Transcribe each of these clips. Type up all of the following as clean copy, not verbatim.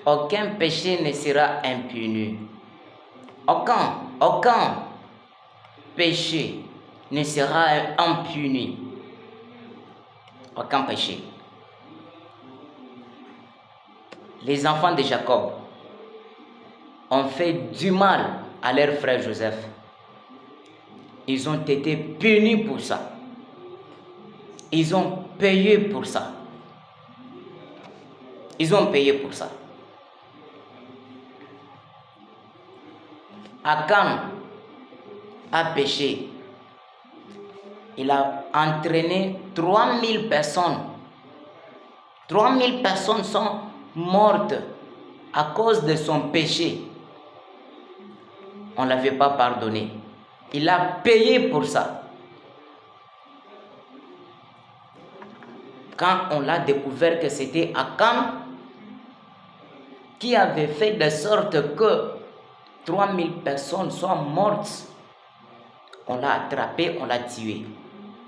Aucun péché ne sera impuni. Aucun péché ne sera impuni. Aucun péché. Les enfants de Jacob ont fait du mal à leur frère Joseph. Ils ont été punis pour ça. Ils ont payé pour ça. Ils ont payé pour ça. Akam a péché. Il a entraîné 3000 personnes. 3000 personnes sont mortes à cause de son péché. On ne l'avait pas pardonné. Il a payé pour ça. Quand on a découvert que c'était Akam qui avait fait de sorte que 3000 personnes soient mortes, on l'a attrapé, on l'a tué.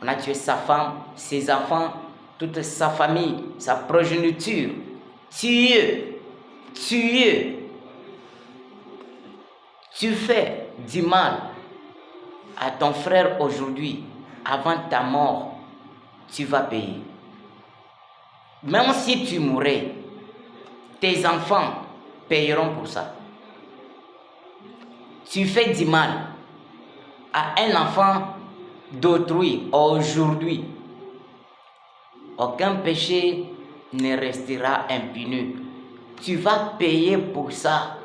On a tué sa femme, ses enfants, toute sa famille, sa progéniture. Tué. Tu fais du mal à ton frère aujourd'hui, avant ta mort, tu vas payer. Même si tu mourrais, tes enfants payeront pour ça. Tu fais du mal à un enfant d'autrui aujourd'hui, aucun péché ne restera impuni. Tu vas payer pour ça.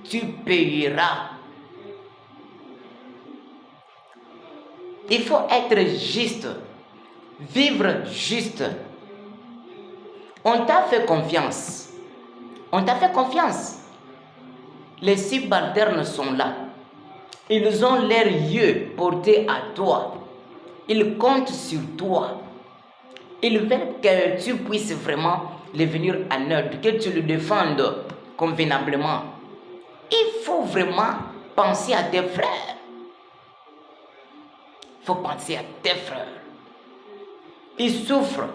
Tu payeras. Il faut être juste, vivre juste. On t'a fait confiance. On t'a fait confiance. Les subalternes sont là. Ils ont leurs yeux portés à toi. Ils comptent sur toi. Ils veulent que tu puisses vraiment les venir en aide, que tu le défendes convenablement. Il faut vraiment penser à tes frères. Il faut penser à tes frères. Ils souffrent.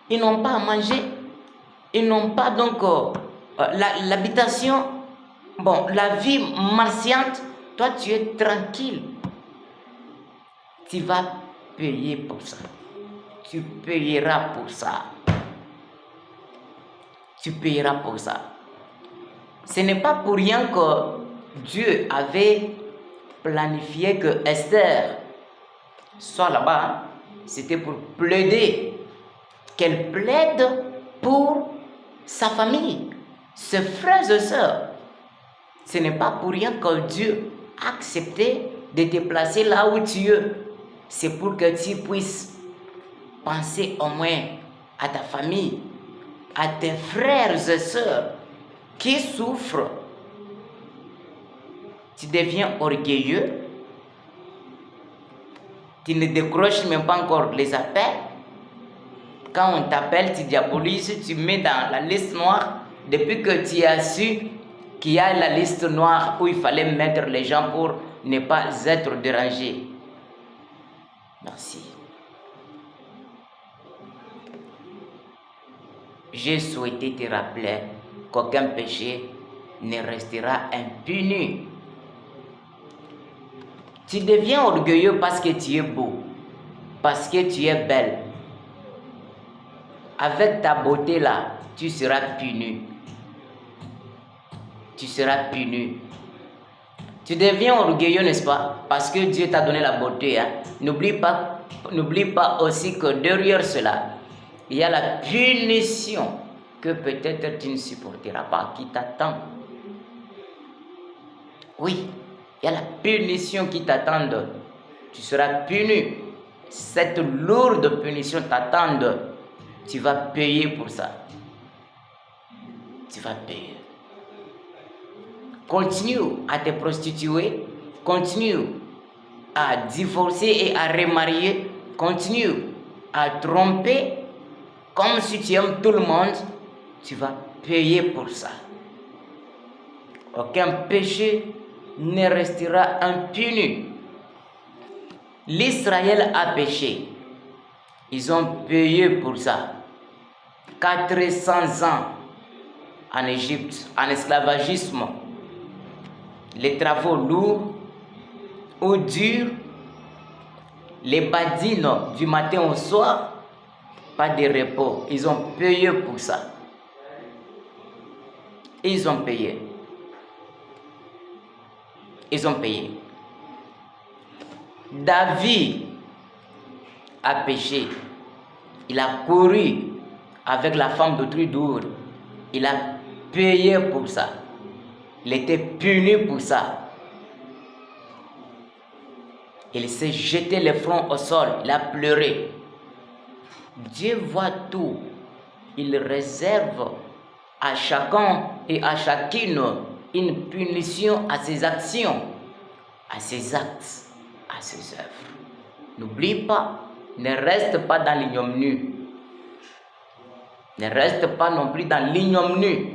Ils n'ont pas à manger. Ils n'ont pas donc l'habitation. Bon, la vie martiante. Toi, tu es tranquille. Tu vas payer pour ça. Tu payeras pour ça. Tu payeras pour ça. Ce n'est pas pour rien que Dieu avait planifié que Esther soit là-bas. C'était pour plaider. Qu'elle plaide pour sa famille, ses frères et sœurs. Ce n'est pas pour rien que Dieu a accepté de te placer là où tu es. C'est pour que tu puisses penser au moins à ta famille, à tes frères et sœurs qui souffrent. Tu deviens orgueilleux. Tu ne décroches même pas encore les appels. Quand on t'appelle, tu diabolises, tu mets dans la liste noire. Depuis que tu as su qu'il y a la liste noire où il fallait mettre les gens pour ne pas être dérangés. Merci. J'ai souhaité te rappeler qu'aucun péché ne restera impuni. Tu deviens orgueilleux parce que tu es beau, parce que tu es belle. Avec ta beauté là, tu seras puni. Tu seras puni. Tu deviens orgueilleux, n'est-ce pas? Parce que Dieu t'a donné la beauté. Hein? N'oublie pas aussi que derrière cela, il y a la punition que peut-être tu ne supporteras pas, qui t'attend. Oui, il y a la punition qui t'attend. Tu seras puni. Cette lourde punition t'attend. Tu vas payer pour ça. Tu vas payer. Continue à te prostituer. Continue à divorcer et à remarier. Continue à tromper. Comme si tu aimes tout le monde. Tu vas payer pour ça. Aucun péché ne restera impuni. L'Israël a péché. Ils ont payé pour ça. 400 ans en Égypte, en esclavagisme, les travaux lourds ou durs, les badines du matin au soir, pas de repos. Ils ont payé pour ça. Ils ont payé. Ils ont payé. David a péché. Il a couru avec la femme d'autrui d'Our. Il a payé pour ça. Il était puni pour ça. Il s'est jeté le front au sol. Il a pleuré. Dieu voit tout. Il réserve à chacun et à chacune une punition à ses actions, à ses actes, à ses œuvres. N'oublie pas, ne reste pas dans l'ignominie. Ne reste pas non plus dans l'ignominie.